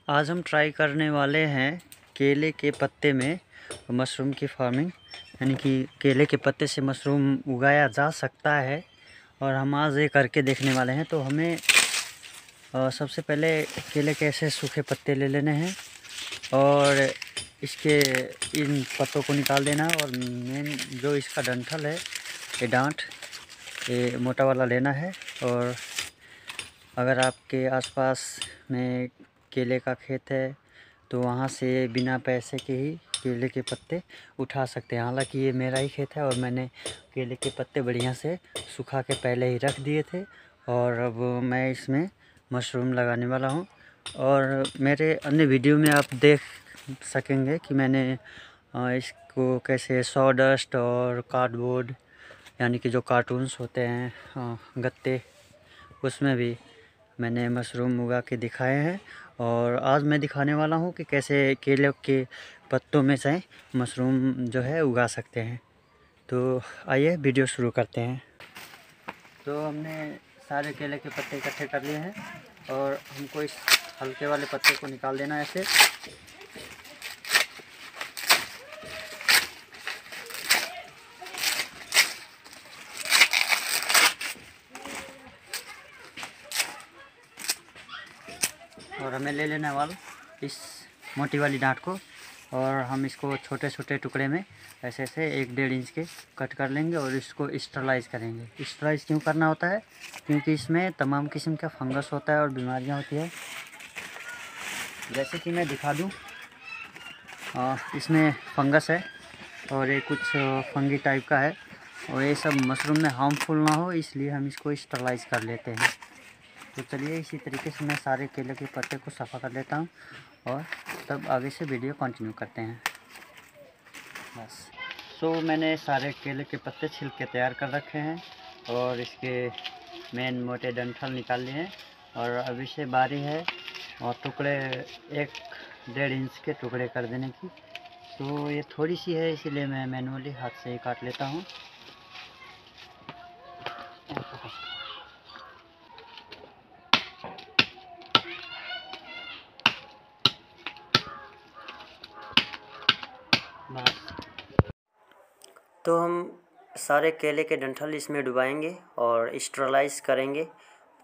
आज हम ट्राई करने वाले हैं केले के पत्ते में मशरूम की फार्मिंग, यानी कि केले के पत्ते से मशरूम उगाया जा सकता है। और हम आज ये करके देखने वाले हैं। तो हमें सबसे पहले केले के ऐसे सूखे पत्ते ले लेने हैं और इसके इन पत्तों को निकाल देना है। और मेन जो इसका डंठल है, ये डांठ, ये मोटा वाला लेना है। और अगर आपके आसपास में केले का खेत है तो वहाँ से बिना पैसे के ही केले के पत्ते उठा सकते हैं। हालांकि ये मेरा ही खेत है और मैंने केले के पत्ते बढ़िया से सुखा के पहले ही रख दिए थे और अब मैं इसमें मशरूम लगाने वाला हूँ। और मेरे अन्य वीडियो में आप देख सकेंगे कि मैंने इसको कैसे सॉडस्ट और कार्डबोर्ड, यानी कि जो कार्टून्स होते हैं गत्ते, उसमें भी मैंने मशरूम उगा के दिखाए हैं। और आज मैं दिखाने वाला हूँ कि कैसे केले के पत्तों में से मशरूम जो है उगा सकते हैं। तो आइए वीडियो शुरू करते हैं। तो हमने सारे केले के पत्ते इकट्ठे कर लिए हैं और हमको इस हल्के वाले पत्ते को निकाल देना है ऐसे। और हमें ले लेना है इस मोटी वाली डांट को और हम इसको छोटे छोटे टुकड़े में ऐसे ऐसे 1-1.5 इंच के कट कर लेंगे और इसको स्टरलाइज़ करेंगे। स्टरलाइज़ क्यों करना होता है? क्योंकि इसमें तमाम किस्म का फंगस होता है और बीमारियां होती है। जैसे कि मैं दिखा दूं, इसमें फंगस है और ये कुछ फंगी टाइप का है और ये सब मशरूम में हार्मफुल ना हो, इसलिए हम इसको स्टरलाइज़ कर लेते हैं। तो चलिए इसी तरीके से मैं सारे केले के पत्ते को सफ़ा कर लेता हूँ और तब आगे से वीडियो कंटिन्यू करते हैं। बस मैंने सारे केले के पत्ते छिल के तैयार कर रखे हैं और इसके मेन मोटे डंठल निकाल लिए हैं। और अभी से बारी है और टुकड़े 1-1.5 इंच के टुकड़े कर देने की। तो ये थोड़ी सी है, इसीलिए मैं मैनुअली हाथ से ही काट लेता हूँ। तो हम सारे केले के डंठल इसमें डुबाएंगे और स्टरलाइज़ करेंगे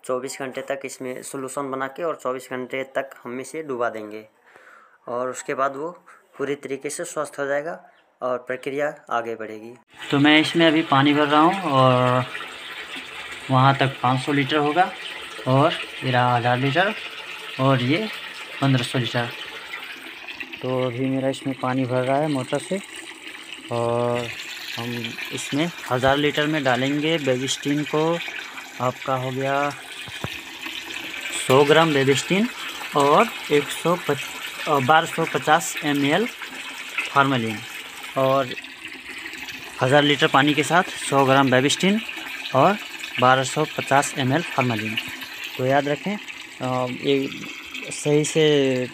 24 घंटे तक। इसमें सॉल्यूशन बना के और 24 घंटे तक हम इसे डुबा देंगे और उसके बाद वो पूरी तरीके से स्वस्थ हो जाएगा और प्रक्रिया आगे बढ़ेगी। तो मैं इसमें अभी पानी भर रहा हूँ और वहाँ तक 500 लीटर होगा और ये रहा 1000 लीटर और ये 1500 लीटर। तो अभी मेरा इसमें पानी भर रहा है मोटर से और हम इसमें 1000 लीटर में डालेंगे बेबिस्टिन को। आपका हो गया 100 ग्राम बेबिस्टिन और 1250 ml फार्मेलिन। और 1000 लीटर पानी के साथ 100 ग्राम बेबिस्टिन और 1250 ml फार्मेलिन। तो याद रखें, ये सही से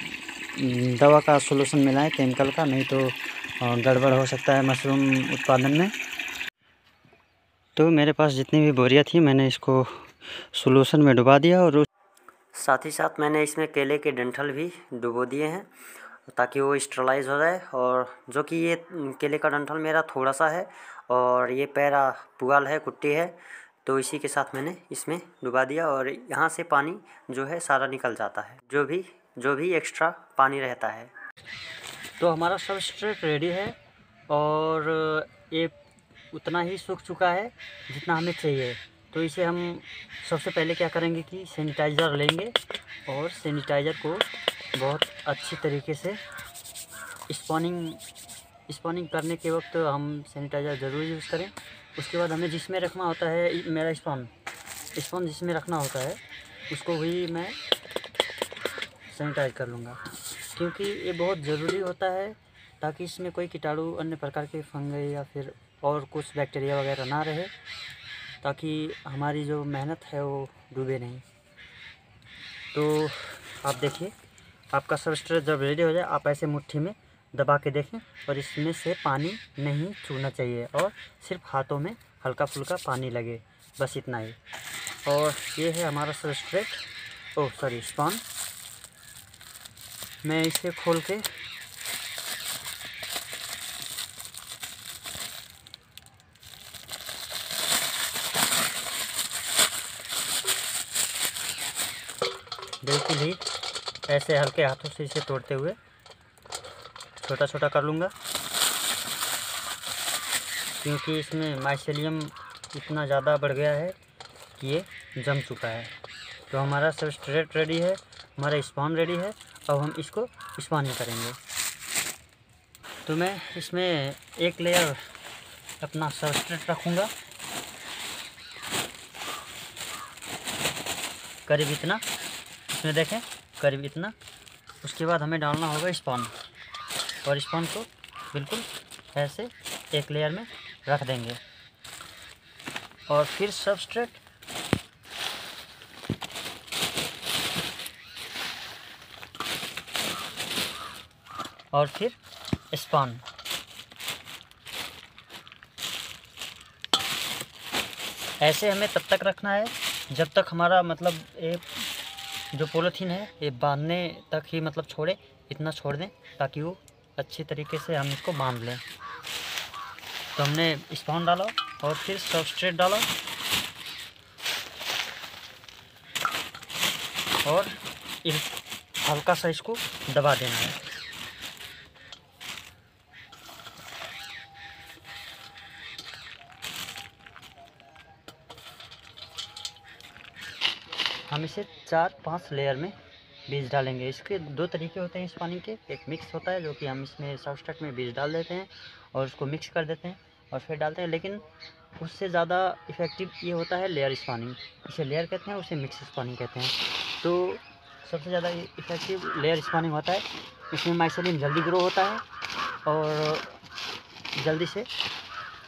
दवा का सॉल्यूशन मिलाएं, केमिकल का, नहीं तो गड़बड़ हो सकता है मशरूम उत्पादन में। तो मेरे पास जितनी भी बोरियां थी मैंने इसको सॉल्यूशन में डुबा दिया और साथ ही साथ मैंने इसमें केले के डंठल भी डुबो दिए हैं ताकि वो स्टरलाइज़ हो जाए। और जो कि ये केले का डंठल मेरा थोड़ा सा है और ये पैरा पुआल है, कुट्टी है, तो इसी के साथ मैंने इसमें डुबा दिया और यहाँ से पानी जो है सारा निकल जाता है, जो भी एक्स्ट्रा पानी रहता है। तो हमारा सबस्ट्रेट रेडी है और ये उतना ही सूख चुका है जितना हमें चाहिए। तो इसे हम सबसे पहले क्या करेंगे कि सैनिटाइज़र लेंगे और सैनिटाइज़र को बहुत अच्छी तरीके से स्पॉनिंग करने के वक्त हम सैनिटाइज़र ज़रूर यूज़ करें। उसके बाद हमें जिसमें रखना होता है, मेरा स्पॉन जिसमें रखना होता है उसको भी मैं सैनिटाइज कर लूँगा, क्योंकि ये बहुत ज़रूरी होता है ताकि इसमें कोई कीटाणु, अन्य प्रकार के फंगस या फिर और कुछ बैक्टीरिया वगैरह ना रहे, ताकि हमारी जो मेहनत है वो डूबे नहीं। तो आप देखिए, आपका सबस्ट्रेट जब रेडी हो जाए आप ऐसे मुट्ठी में दबा के देखें और इसमें से पानी नहीं छूना चाहिए और सिर्फ हाथों में हल्का फुल्का पानी लगे, बस इतना ही। और ये है हमारा सबस्ट्रेट, स्पॉन। मैं इसे खोल के बिल्कुल ही ऐसे हल्के हाथों से इसे तोड़ते हुए छोटा छोटा कर लूँगा, क्योंकि इसमें माइसेलियम इतना ज़्यादा बढ़ गया है कि ये जम चुका है। तो हमारा सबस्ट्रेट रेडी है, हमारा स्पॉन रेडी है। अब हम इसको स्पॉनिंग करेंगे। तो मैं इसमें एक लेयर अपना सबस्ट्रेट रखूँगा, करीब इतना, इसमें देखें करीब इतना। उसके बाद हमें डालना होगा स्पॉन, और स्पॉन को बिल्कुल ऐसे एक लेयर में रख देंगे। और फिर सबस्ट्रेट, और फिर स्पॉन। ऐसे हमें तब तक रखना है जब तक हमारा मतलब एक जो पॉलीथीन है ये बांधने तक ही मतलब छोड़े, इतना छोड़ दें ताकि वो अच्छी तरीके से हम इसको बांध लें। तो हमने स्पॉन डाला और फिर सबस्ट्रेट डाला और हल्का सा इसको दबा देना है। हम इसे 4-5 लेयर में बीज डालेंगे। इसके 2 तरीके होते हैं इस पानी के। एक मिक्स होता है जो कि हम इसमें सबस्ट्रेट में बीज डाल देते हैं और उसको मिक्स कर देते हैं और फिर डालते हैं, लेकिन उससे ज़्यादा इफ़ेक्टिव ये होता है लेयर स्पॉनिंग। इसे लेयर कहते हैं, उसे मिक्स स्पॉनिंग कहते हैं। तो सबसे ज़्यादा इफ़ेक्टिव लेयर स्पॉनिंग होता है। इसमें माइसेलियम जल्दी ग्रो होता है और जल्दी से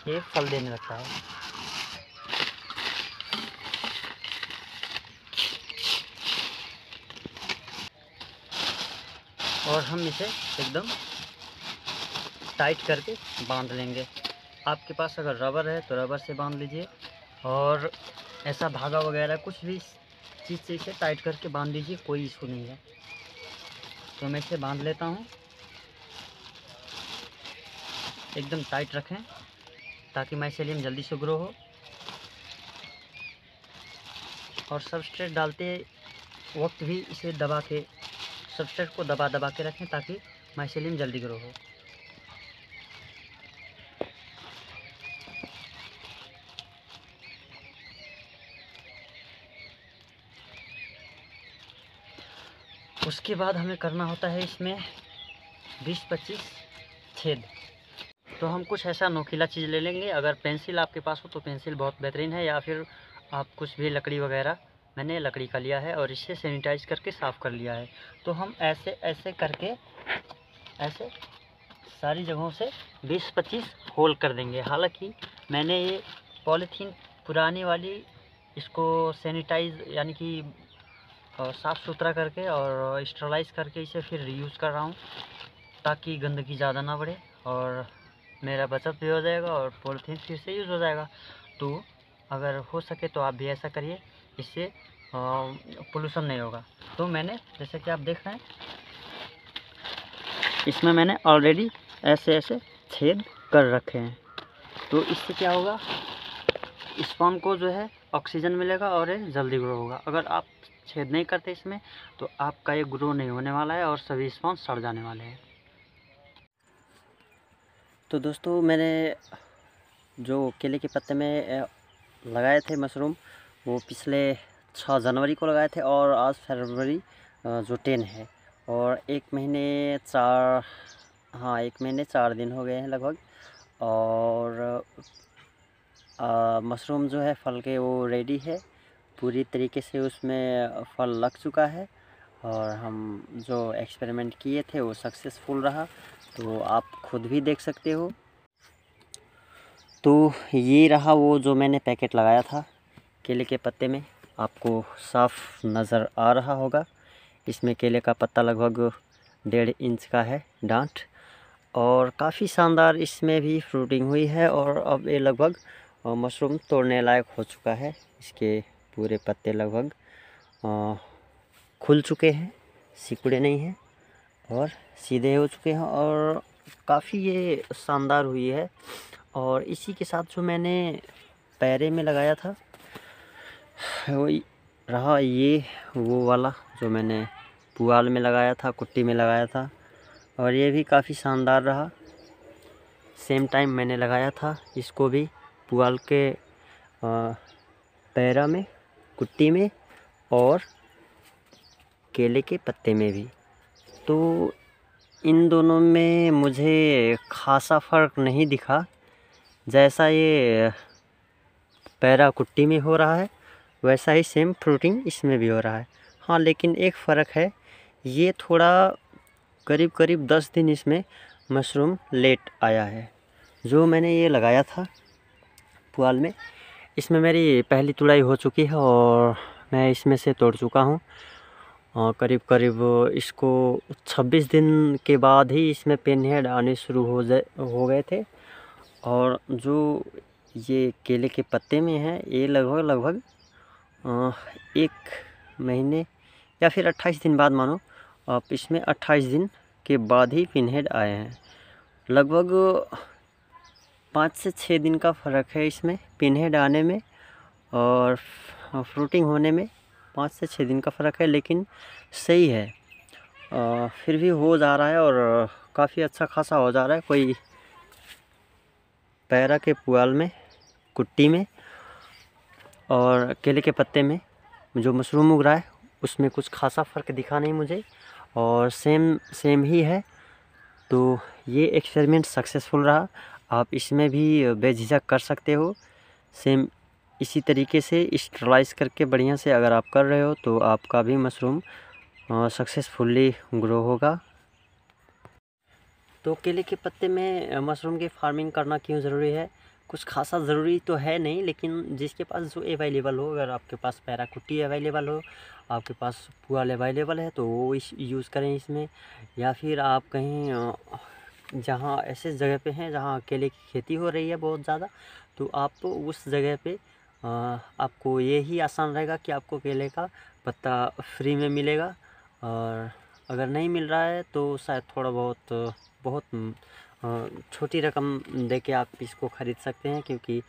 ये फल देने लगता है। और हम इसे एकदम टाइट करके बांध लेंगे। आपके पास अगर रबर है तो रबर से बांध लीजिए, और ऐसा धागा वगैरह कुछ भी चीज़ से इसे टाइट करके बांध लीजिए, कोई इशू नहीं है। तो मैं इसे बांध लेता हूँ। एकदम टाइट रखें ताकि माइसेलियम जल्दी से ग्रो हो। और सबस्ट्रेट डालते वक्त भी इसे दबा के, सबस्ट्रेट को दबा दबा के रखें ताकि माइसेलियम जल्दी ग्रो हो। उसके बाद हमें करना होता है इसमें 20-25 छेद। तो हम कुछ ऐसा नोकीला चीज़ ले लेंगे। अगर पेंसिल आपके पास हो तो पेंसिल बहुत बेहतरीन है, या फिर आप कुछ भी लकड़ी वगैरह, मैंने लकड़ी का लिया है और इसे सैनिटाइज करके साफ़ कर लिया है। तो हम ऐसे ऐसे करके ऐसे सारी जगहों से 20-25 होल कर देंगे। हालांकि मैंने ये पॉलीथीन पुरानी वाली, इसको सैनिटाइज यानी कि साफ़ सुथरा करके और स्टरलाइज करके इसे फिर रीयूज़ कर रहा हूँ, ताकि गंदगी ज़्यादा ना बढ़े और मेरा बचत भी हो जाएगा और पॉलीथीन फिर से यूज़ हो जाएगा। तो अगर हो सके तो आप भी ऐसा करिए, इससे पोल्यूशन नहीं होगा। तो मैंने, जैसे कि आप देख रहे हैं, इसमें मैंने ऑलरेडी ऐसे ऐसे छेद कर रखे हैं। तो इससे क्या होगा, स्पॉन को जो है ऑक्सीजन मिलेगा और ये जल्दी ग्रो होगा। अगर आप छेद नहीं करते इसमें तो आपका ये ग्रो नहीं होने वाला है और सभी स्पॉन सड़ जाने वाले हैं। तो दोस्तों, मैंने जो केले के पत्ते में लगाए थे मशरूम, वो पिछले 6 जनवरी को लगाए थे और आज फरवरी जो 10 है, और 1 महीने 4 दिन हो गए हैं लगभग। और मशरूम जो है फल के वो रेडी है पूरी तरीके से, उसमें फल लग चुका है और हम जो एक्सपेरिमेंट किए थे वो सक्सेसफुल रहा। तो आप खुद भी देख सकते हो। तो ये रहा वो जो मैंने पैकेट लगाया था केले के पत्ते में, आपको साफ नज़र आ रहा होगा। इसमें केले का पत्ता लगभग 1.5 इंच का है डांट, और काफ़ी शानदार इसमें भी फ्रूटिंग हुई है। और अब ये लगभग मशरूम तोड़ने लायक हो चुका है। इसके पूरे पत्ते लगभग खुल चुके हैं, सिकुड़े नहीं हैं, और सीधे हो चुके हैं और काफ़ी ये शानदार हुई है। और इसी के साथ जो मैंने पैरे में लगाया था वही रहा, ये वो वाला जो मैंने पुआल में लगाया था, कुट्टी में लगाया था, और ये भी काफ़ी शानदार रहा। सेम टाइम मैंने लगाया था इसको भी पुआल के पैरा में, कुट्टी में और केले के पत्ते में भी। तो इन दोनों में मुझे ख़ासा फ़र्क नहीं दिखा। जैसा ये पैरा कुट्टी में हो रहा है वैसा ही सेम फ्रूटिंग इसमें भी हो रहा है। हाँ, लेकिन एक फ़र्क है, ये थोड़ा करीब करीब 10 दिन इसमें मशरूम लेट आया है। जो मैंने ये लगाया था पुआल में, इसमें मेरी पहली तुड़ाई हो चुकी है और मैं इसमें से तोड़ चुका हूँ। करीब करीब इसको 26 दिन के बाद ही इसमें पिन हेड आने शुरू हो गए थे। और जो ये केले के पत्ते में है ये लगभग 1 महीने या फिर 28 दिन बाद मानो आप, इसमें 28 दिन के बाद ही पिन हेड आए हैं। लगभग 5 से 6 दिन का फ़र्क है इसमें पिन हेड आने में और फ्रूटिंग होने में 5 से 6 दिन का फ़र्क है, लेकिन सही है। फिर भी हो जा रहा है और काफ़ी अच्छा खासा हो जा रहा है। कोई पैरा के पुआल में, कुट्टी में और केले के पत्ते में जो मशरूम उग रहा है उसमें कुछ खासा फ़र्क दिखा नहीं मुझे, और सेम ही है। तो ये एक्सपेरिमेंट सक्सेसफुल रहा। आप इसमें भी बेझिझक कर सकते हो। सेम इसी तरीके से स्टरलाइज करके बढ़िया से अगर आप कर रहे हो तो आपका भी मशरूम सक्सेसफुली ग्रो होगा। तो केले के पत्ते में मशरूम की फार्मिंग करना क्यों ज़रूरी है? कुछ खासा ज़रूरी तो है नहीं, लेकिन जिसके पास जो अवेलेबल हो, अगर आपके पास पैरा कुट्टी अवेलेबल हो, आपके पास पुआल अवेलेबल है तो वो यूज़ करें इसमें। या फिर आप कहीं जहाँ ऐसे जगह पे हैं जहाँ केले की खेती हो रही है बहुत ज़्यादा, तो आप उस जगह पे आपको ये ही आसान रहेगा कि आपको केले का पत्ता फ्री में मिलेगा। और अगर नहीं मिल रहा है तो शायद थोड़ा बहुत छोटी रकम दे के आप इसको ख़रीद सकते हैं, क्योंकि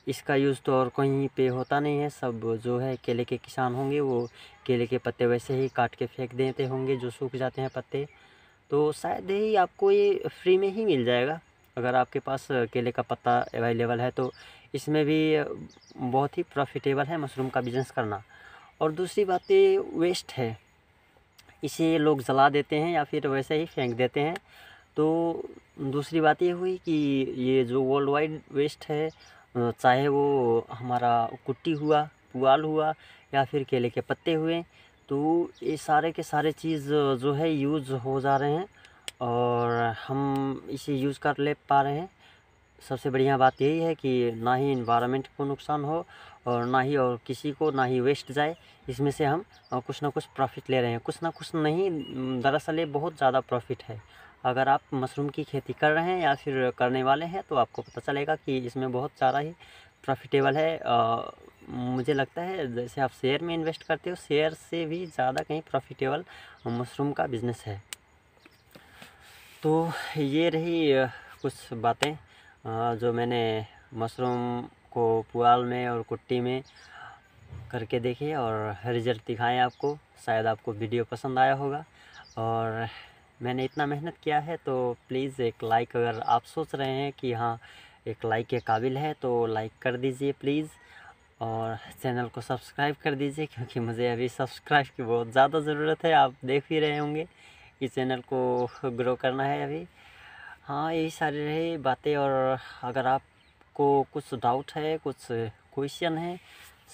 इसका यूज़ तो और कहीं पे होता नहीं है। सब जो है केले के किसान होंगे वो केले के पत्ते वैसे ही काट के फेंक देते होंगे जो सूख जाते हैं पत्ते। तो शायद ही आपको ये फ्री में ही मिल जाएगा अगर आपके पास केले का पत्ता अवेलेबल है। तो इसमें भी बहुत ही प्रॉफिटेबल है मशरूम का बिज़नेस करना। और दूसरी बात ये वेस्ट है, इसे लोग जला देते हैं या फिर वैसे ही फेंक देते हैं। तो दूसरी बात ये हुई कि ये जो वर्ल्ड वाइड वेस्ट है, चाहे वो हमारा कुट्टी हुआ, पुआल हुआ या फिर केले के पत्ते हुए, तो ये सारे के सारे चीज़ जो है यूज़ हो जा रहे हैं और हम इसे यूज़ कर ले पा रहे हैं। सबसे बढ़िया बात यही है कि ना ही इन्वायरमेंट को नुकसान हो और ना ही और किसी को ना ही वेस्ट जाए। इसमें से हम कुछ ना कुछ प्रॉफिट ले रहे हैं, कुछ ना कुछ नहीं, दरअसल ये बहुत ज़्यादा प्रॉफिट है। अगर आप मशरूम की खेती कर रहे हैं या फिर करने वाले हैं तो आपको पता चलेगा कि इसमें बहुत ज़्यादा ही प्रॉफिटेबल है। मुझे लगता है जैसे आप शेयर में इन्वेस्ट करते हो, शेयर से भी ज़्यादा कहीं प्रॉफिटेबल मशरूम का बिज़नेस है। तो ये रही कुछ बातें जो मैंने मशरूम को पुआल में और कुट्टी में करके देखे और रिज़ल्ट दिखाए आपको। शायद आपको वीडियो पसंद आया होगा और मैंने इतना मेहनत किया है, तो प्लीज़ एक लाइक, अगर आप सोच रहे हैं कि हाँ एक लाइक के काबिल है तो लाइक कर दीजिए प्लीज़। और चैनल को सब्सक्राइब कर दीजिए, क्योंकि मुझे अभी सब्सक्राइब की बहुत ज़्यादा ज़रूरत है। आप देख ही रहे होंगे कि चैनल को ग्रो करना है अभी। हाँ, यही सारी रही बातें। और अगर आपको कुछ डाउट है, कुछ क्वेश्चन है,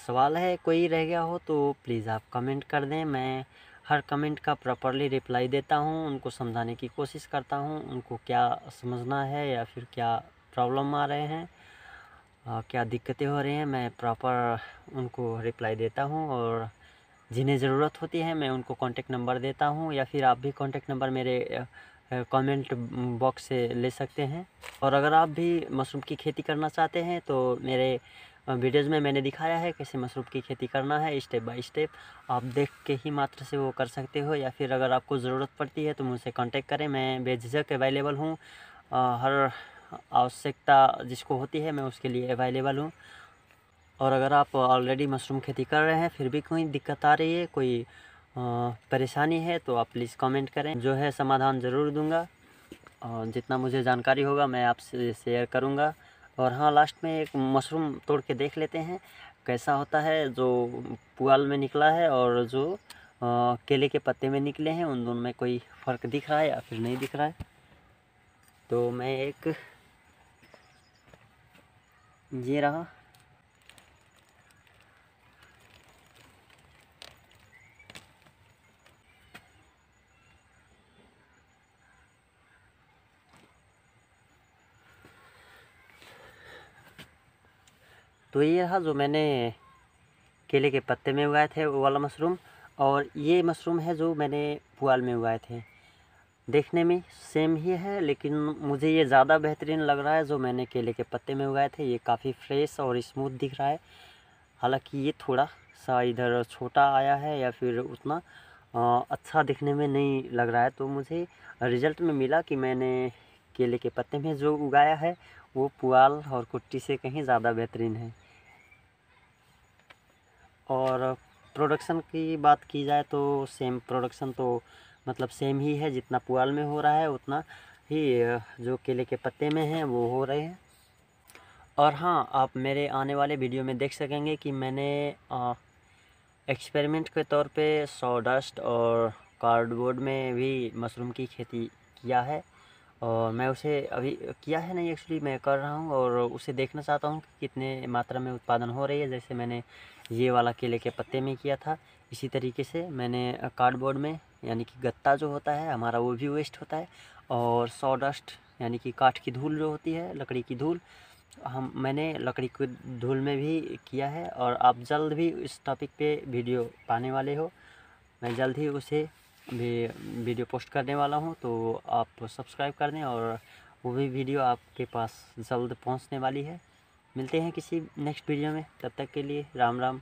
सवाल है, कोई रह गया हो तो प्लीज़ आप कमेंट कर दें। मैं हर कमेंट का प्रॉपरली रिप्लाई देता हूँ, उनको समझाने की कोशिश करता हूँ, उनको क्या समझना है या फिर क्या प्रॉब्लम आ रहे हैं, क्या दिक्कतें हो रही हैं, मैं प्रॉपर उनको रिप्लाई देता हूँ। और जिन्हें ज़रूरत होती है मैं उनको कॉन्टेक्ट नंबर देता हूँ, या फिर आप भी कॉन्टेक्ट नंबर मेरे कमेंट बॉक्स से ले सकते हैं। और अगर आप भी मशरूम की खेती करना चाहते हैं तो मेरे वीडियोज़ में मैंने दिखाया है कैसे मशरूम की खेती करना है स्टेप बाय स्टेप। आप देख के ही मात्र से वो कर सकते हो, या फिर अगर आपको ज़रूरत पड़ती है तो मुझसे कांटेक्ट करें। मैं बेझिझक अवेलेबल हूँ। हर आवश्यकता जिसको होती है मैं उसके लिए अवेलेबल हूँ। और अगर आप ऑलरेडी मशरूम खेती कर रहे हैं फिर भी कोई दिक्कत आ रही है, कोई परेशानी है, तो आप प्लीज़ कमेंट करें, जो है समाधान ज़रूर दूंगा। और जितना मुझे जानकारी होगा मैं आपसे शेयर करूंगा। और हाँ, लास्ट में एक मशरूम तोड़ के देख लेते हैं कैसा होता है, जो पुआल में निकला है और जो केले के पत्ते में निकले हैं, उन दोनों में कोई फ़र्क दिख रहा है या फिर नहीं दिख रहा है। तो मैं एक ये रहा, तो ये रहा जो मैंने केले के पत्ते में उगाए थे वो वाला मशरूम। और ये मशरूम है जो मैंने पुआल में उगाए थे। देखने में सेम ही है, लेकिन मुझे ये ज़्यादा बेहतरीन लग रहा है जो मैंने केले के पत्ते में उगाए थे। ये काफ़ी फ्रेश और स्मूथ दिख रहा है। हालांकि ये थोड़ा सा इधर छोटा आया है या फिर उतना अच्छा दिखने में नहीं लग रहा है। तो मुझे रिज़ल्ट में मिला कि मैंने केले के पत्ते में जो उगाया है वो पुआल और कुट्टी से कहीं ज़्यादा बेहतरीन है। और प्रोडक्शन की बात की जाए तो सेम प्रोडक्शन तो मतलब सेम ही है, जितना पुआल में हो रहा है उतना ही जो केले के पत्ते में हैं वो हो रहे हैं। और हाँ, आप मेरे आने वाले वीडियो में देख सकेंगे कि मैंने एक्सपेरिमेंट के तौर पे सॉडस्ट और कार्डबोर्ड में भी मशरूम की खेती किया है। और मैं उसे अभी किया है नहीं, एक्चुअली मैं कर रहा हूँ और उसे देखना चाहता हूँ कि कितने मात्रा में उत्पादन हो रही है। जैसे मैंने ये वाला केले के पत्ते में किया था, इसी तरीके से मैंने कार्डबोर्ड में, यानी कि गत्ता जो होता है हमारा वो भी वेस्ट होता है, और सॉडस्ट यानी कि काठ की धूल जो होती है, लकड़ी की धूल, मैंने लकड़ी की धूल में भी किया है। और आप जल्द भी इस टॉपिक पे वीडियो पाने वाले हो। मैं जल्द ही उसे भी वीडियो पोस्ट करने वाला हूँ, तो आप सब्सक्राइब कर दें और वो भी वीडियो आपके पास जल्द पहुँचने वाली है। मिलते हैं किसी नेक्स्ट वीडियो में, तब तक के लिए राम राम।